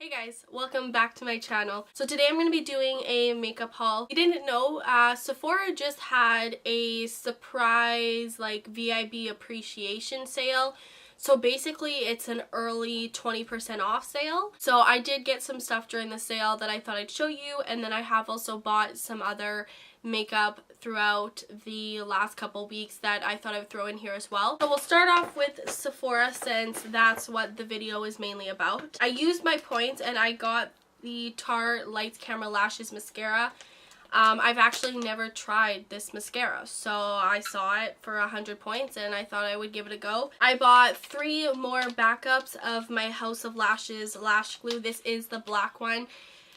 Hey guys, welcome back to my channel. So today I'm going to be doing a makeup haul. If you didn't know, Sephora just had a surprise VIB appreciation sale. So basically it's an early 20% off sale. So I did get some stuff during the sale that I thought I'd show you, and then I have also bought some other makeup throughout the last couple weeks that I thought I would throw in here as well. So we'll start off with Sephora since that's what the video is mainly about. I used my points and I got the Tarte Lights Camera Lashes mascara. I've actually never tried this mascara, so I saw it for 100 points and I thought I would give it a go. I bought 3 more backups of my House of Lashes lash glue. This is the black one.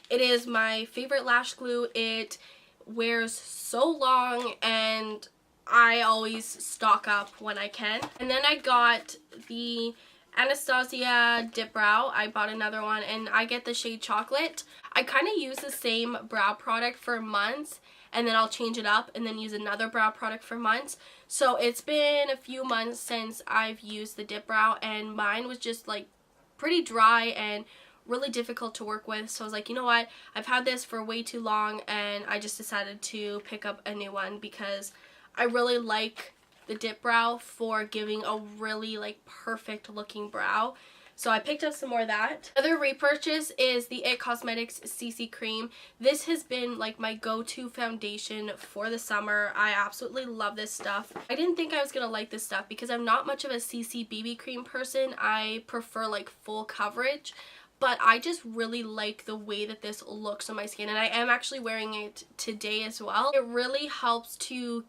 It is my favorite lash glue. It wears so long and I always stock up when I can. And then I got the Anastasia Dip Brow. I bought another one and I get the shade Chocolate. I kind of use the same brow product for months and then I'll change it up and then use another brow product for months. So it's been a few months since I've used the Dip Brow and mine was just like pretty dry and really difficult to work with. So I was like, you know what, I've had this for way too long and I just decided to pick up a new one because I really like the Dip Brow for giving a really perfect looking brow. So I picked up some more of that. Another repurchase is the IT Cosmetics CC Cream. This has been my go-to foundation for the summer. I absolutely love this stuff. I didn't think I was gonna like this stuff because I'm not much of a CC BB cream person. I prefer full coverage. But I just really like the way that this looks on my skin, and I am actually wearing it today as well. It really helps to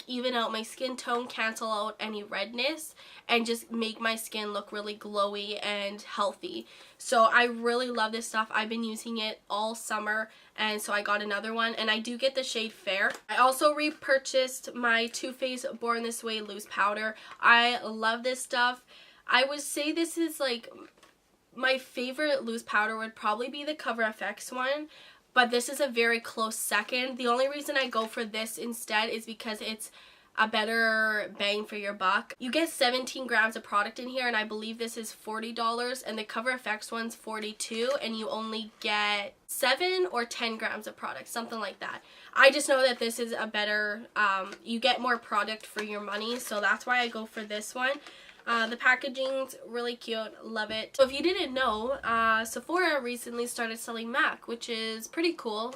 even out my skin tone, cancel out any redness, and just make my skin look really glowy and healthy. So I really love this stuff. I've been using it all summer, and so I got another one, and I do get the shade Fair. I also repurchased my Too Faced Born This Way loose powder. I love this stuff. I would say this is my favorite loose powder would probably be the Cover FX one, but this is a very close second. The only reason I go for this instead is because it's a better bang for your buck. You get 17 grams of product in here, and I believe this is $40, and the Cover FX one's $42, and you only get 7 or 10 grams of product, something like that. I just know that this is a better, you get more product for your money, so that's why I go for this one. The packaging's really cute, love it. So if you didn't know, Sephora recently started selling MAC, which is pretty cool,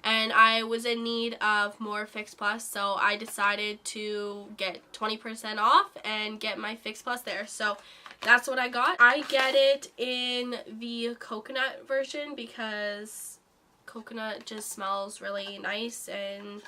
and I was in need of more Fix Plus, so I decided to get 20% off and get my Fix Plus there. So that's what I got. I get it in the coconut version because coconut just smells really nice, and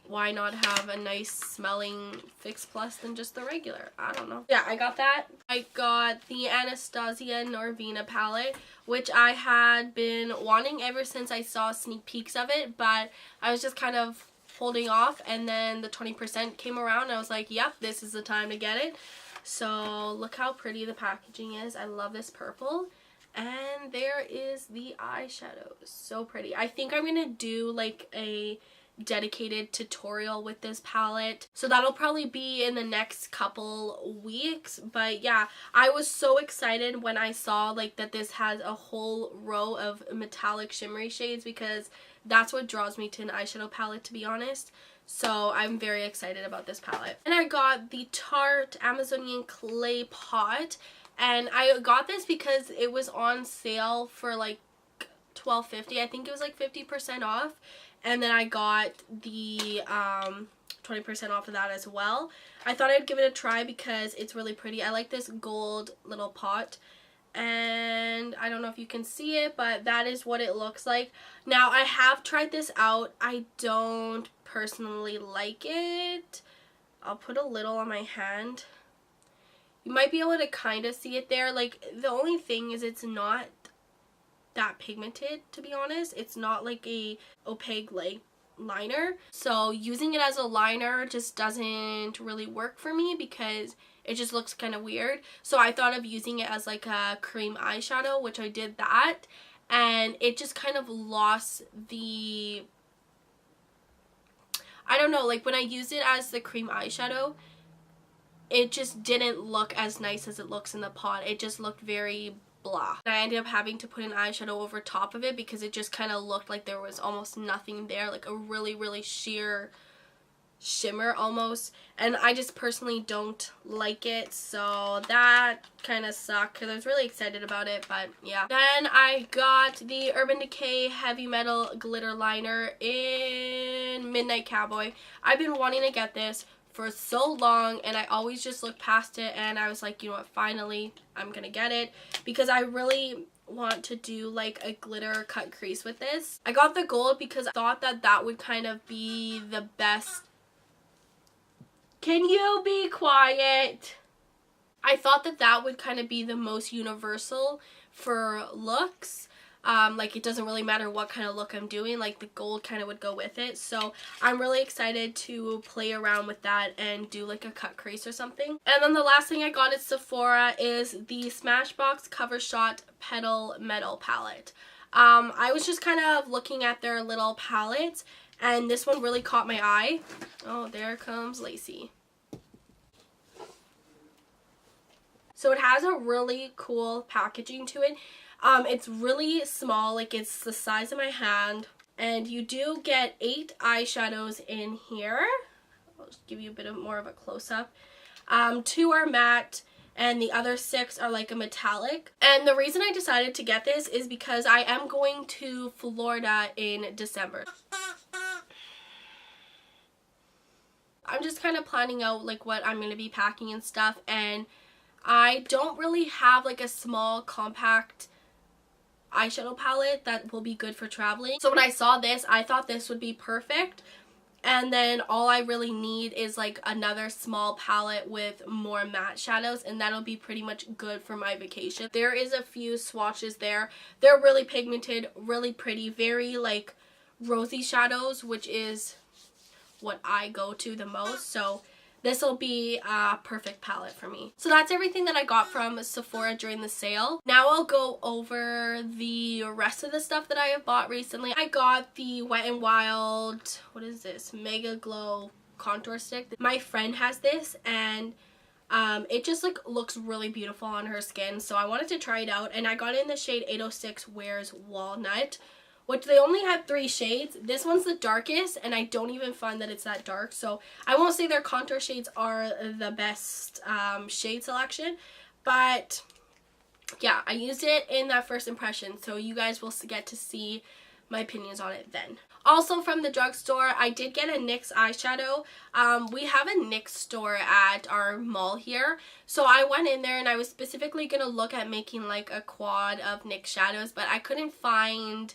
why not have a nice smelling Fix Plus than just the regular? I don't know. Yeah, I got that. I got the Anastasia Norvina palette, which I had been wanting ever since I saw sneak peeks of it, but I was just kind of holding off, and then the 20% came around and I was like, yep, this is the time to get it. So look how pretty the packaging is. I love this purple. And there is the eyeshadow. So pretty. I think I'm gonna do a dedicated tutorial with this palette, so that'll probably be in the next couple weeks. But yeah, I was so excited when I saw that this has a whole row of metallic shimmery shades, because that's what draws me to an eyeshadow palette, to be honest. So I'm very excited about this palette. And I got the Tarte Amazonian Clay Pot, and I got this because it was on sale for $12.50. I think it was 50% off. And then I got the 20% off of that as well. I thought I'd give it a try because it's really pretty. I like this gold little pot. And I don't know if you can see it, but that is what it looks like. Now, I have tried this out. I don't personally like it. I'll put a little on my hand. You might be able to kind of see it there. The only thing is it's not that pigmented, to be honest. It's not a opaque liner, so using it as a liner just doesn't really work for me because it just looks kind of weird. So I thought of using it as a cream eyeshadow, which I did that, and it just kind of lost the, I don't know, when I used it as the cream eyeshadow, it just didn't look as nice as it looks in the pot. It just looked very blah. And I ended up having to put an eyeshadow over top of it because it just kind of looked like there was almost nothing there, like a really, really sheer shimmer almost, and I just personally don't like it, so that kind of sucked because I was really excited about it. But yeah, then I got the Urban Decay Heavy Metal Glitter Liner in Midnight Cowboy. I've been wanting to get this for so long and I always just look past it, and I was like, you know what, finally I'm gonna get it because I really want to do like a glitter cut crease with this. I got the gold because I thought that that would kind of be the best. Can you be quiet? I thought that that would kind of be the most universal for looks. Like it doesn't really matter what kind of look I'm doing, like the gold kind of would go with it. So I'm really excited to play around with that and do like a cut crease or something. And then the last thing I got at Sephora is the Smashbox Cover Shot Petal Metal palette. I was just kind of looking at their little palettes, and this one really caught my eye. Oh, there comes Lacey. So it has a really cool packaging to it. It's really small, like it's the size of my hand. And you do get 8 eyeshadows in here. I'll just give you a bit more of a close-up. 2 are matte, and the other 6 are like a metallic. And the reason I decided to get this is because I am going to Florida in December. I'm just kind of planning out like what I'm going to be packing and stuff, and I don't really have like a small compact eyeshadow palette that will be good for traveling. So when I saw this, I thought this would be perfect. And then all I really need is like another small palette with more matte shadows, and that'll be pretty much good for my vacation. There is a few swatches there. They're really pigmented, really pretty, very like rosy shadows, which is what I go to the most. So this will be a perfect palette for me. So that's everything that I got from Sephora during the sale. Now I'll go over the rest of the stuff that I have bought recently. I got the Wet n Wild, what is this? Mega Glow contour stick. My friend has this, and it just like looks really beautiful on her skin, so I wanted to try it out, and I got it in the shade 806 Wears Walnut, which they only had 3 shades. This one's the darkest, and I don't even find that it's that dark. So I won't say their contour shades are the best shade selection. But yeah, I used it in that first impression. So you guys will get to see my opinions on it then. Also from the drugstore, I did get a NYX eyeshadow. We have a NYX store at our mall here. So I went in there and I was specifically going to look at making like a quad of NYX shadows. But I couldn't find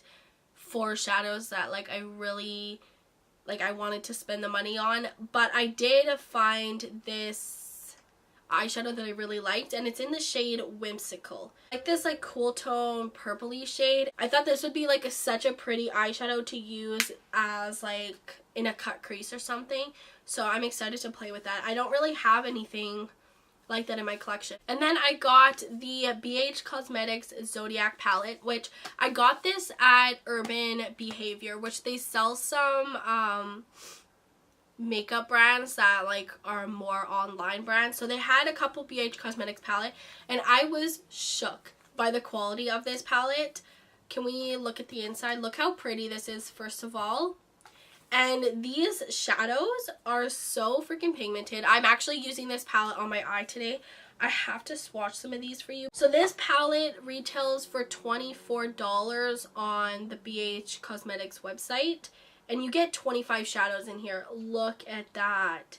4 shadows that like I really like I wanted to spend the money on, but I did find this eyeshadow that I really liked, and it's in the shade Whimsical. Like this like cool tone purpley shade. I thought this would be like such a pretty eyeshadow to use as like in a cut crease or something, so I'm excited to play with that. I don't really have anything like that in my collection. And then I got the BH Cosmetics Zodiac palette, which I got this at Urban Behavior, which they sell some makeup brands that like are more online brands. So they had a couple BH Cosmetics palette, and I was shook by the quality of this palette. Can we look at the inside? Look how pretty this is, first of all. And these shadows are so freaking pigmented. I'm actually using this palette on my eye today. I have to swatch some of these for you. So this palette retails for $24 on the BH Cosmetics website. And you get 25 shadows in here. Look at that.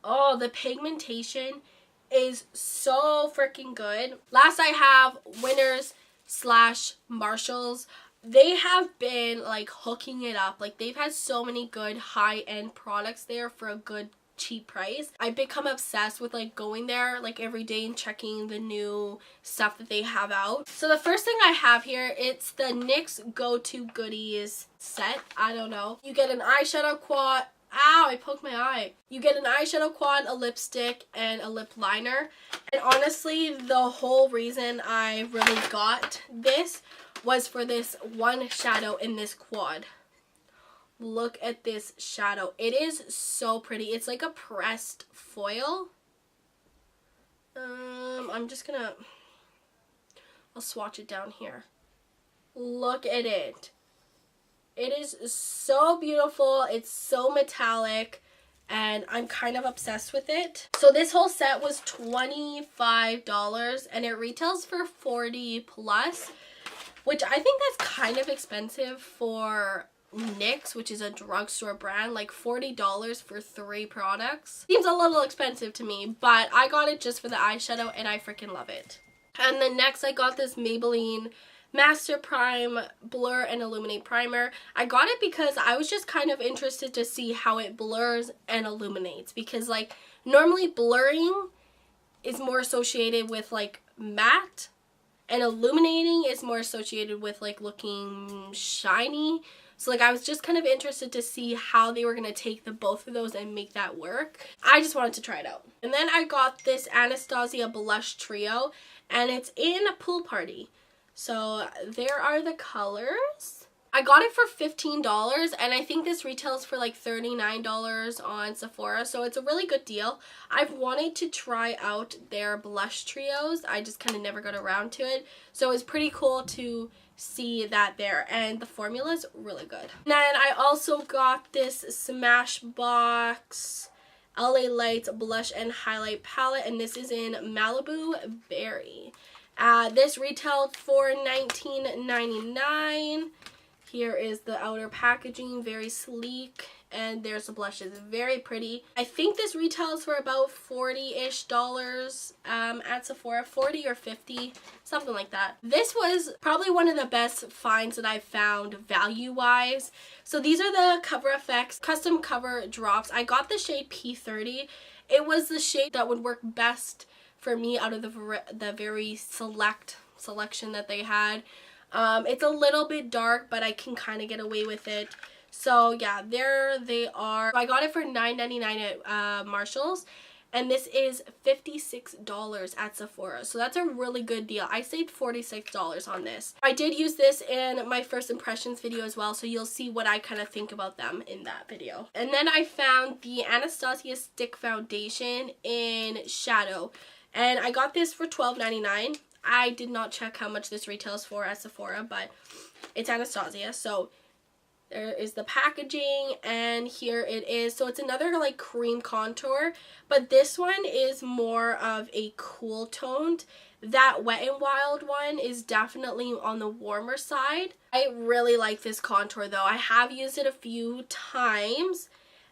Oh, the pigmentation is so freaking good. Last I have Winners / Marshalls. They have been like hooking it up. Like they've had so many good high-end products there for a good cheap price. I've become obsessed with like going there like every day and checking the new stuff that they have out. So the first thing I have here, it's the NYX Go To Goodies set. I don't know. You get an eyeshadow quad. Ow, I poked my eye. You get an eyeshadow quad, a lipstick, and a lip liner. And honestly, the whole reason I really got this was for this one shadow in this quad. Look at this shadow. It is so pretty. It's like a pressed foil. I'm just gonna... I'll swatch it down here. Look at it. It is so beautiful. It's so metallic. And I'm kind of obsessed with it. So this whole set was $25 and it retails for $40 plus, which I think that's kind of expensive for NYX, which is a drugstore brand. Like $40 for 3 products seems a little expensive to me, but I got it just for the eyeshadow and I freaking love it. And then next I got this Maybelline Master Prime Blur and Illuminate Primer. I got it because I was just kind of interested to see how it blurs and illuminates, because like normally blurring is more associated with like matte and illuminating is more associated with like looking shiny. So like I was just kind of interested to see how they were going to take the both of those and make that work. I just wanted to try it out. And then I got this Anastasia Blush Trio and it's in a Pool Party. So there are the colors. I got it for $15 and I think this retails for like $39 on Sephora, so it's a really good deal. I've wanted to try out their blush trios. I just kind of never got around to it. So it's pretty cool to see that there, and the formula is really good. And then I also got this Smashbox LA Lights Blush and Highlight Palette, and this is in Malibu Berry. This retailed for $19.99. Here is the outer packaging, very sleek, and there's the blushes, very pretty. I think this retails for about $40-ish at Sephora, 40 or 50, something like that. This was probably one of the best finds that I've found value-wise. So these are the Cover FX Custom Cover Drops. I got the shade P30. It was the shade that would work best for me out of the very selection that they had. It's a little bit dark, but I can kind of get away with it. So yeah, there they are. I got it for $9.99 at Marshall's, and this is $56 at Sephora. So that's a really good deal. I saved $46 on this. I did use this in my first impressions video as well, so you'll see what I kind of think about them in that video. And then I found the Anastasia Stick Foundation in Shadow, and I got this for $12.99. I did not check how much this retails for at Sephora, but it's Anastasia. So there is the packaging, and here it is. So it's another like cream contour, but this one is more of a cool toned. That Wet n Wild one is definitely on the warmer side. I really like this contour though. I have used it a few times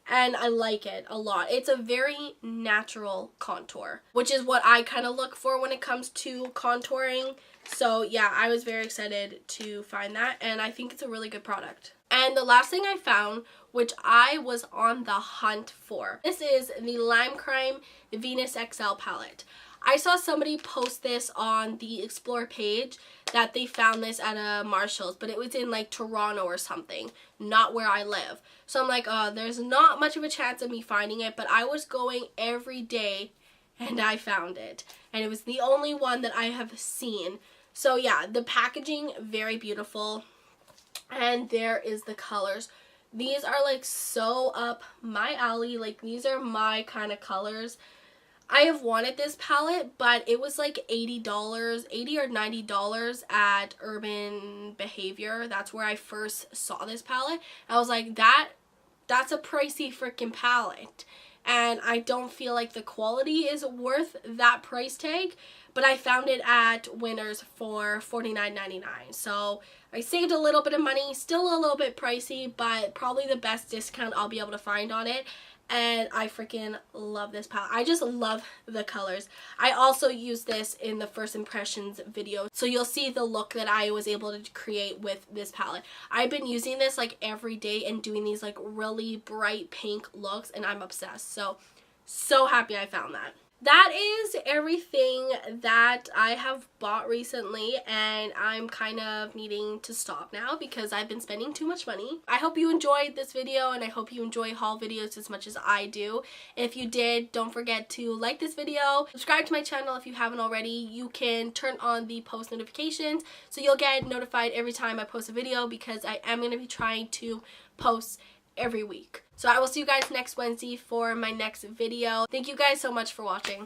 and I like it a lot. It's a very natural contour, which is what I kind of look for when it comes to contouring. So yeah, I was very excited to find that, and I think it's a really good product. And the last thing I found, which I was on the hunt for, this is the Lime Crime Venus XL palette. I saw somebody post this on the Explore page that they found this at a Marshall's, but it was in like Toronto or something, not where I live. So I'm like, there's not much of a chance of me finding it, but I was going every day and I found it. And it was the only one that I have seen. So yeah, the packaging, very beautiful. And there is the colors. These are like so up my alley. Like these are my kind of colors. I have wanted this palette, but it was like $80 or $90 at Urban Behavior. That's where I first saw this palette. I was like, that's a pricey freaking palette, and I don't feel like the quality is worth that price tag. But I found it at Winners for $49.99. So I saved a little bit of money, still a little bit pricey, but probably the best discount I'll be able to find on it. And I freaking love this palette. I just love the colors. I also used this in the first impressions video, so you'll see the look that I was able to create with this palette. I've been using this like every day and doing these like really bright pink looks, and I'm obsessed. So happy I found that. That is everything that I have bought recently, and I'm kind of needing to stop now because I've been spending too much money. I hope you enjoyed this video, and I hope you enjoy haul videos as much as I do. If you did, don't forget to like this video, subscribe to my channel if you haven't already. You can turn on the post notifications so you'll get notified every time I post a video, because I am going to be trying to post every week. So I will see you guys next Wednesday for my next video. Thank you guys so much for watching.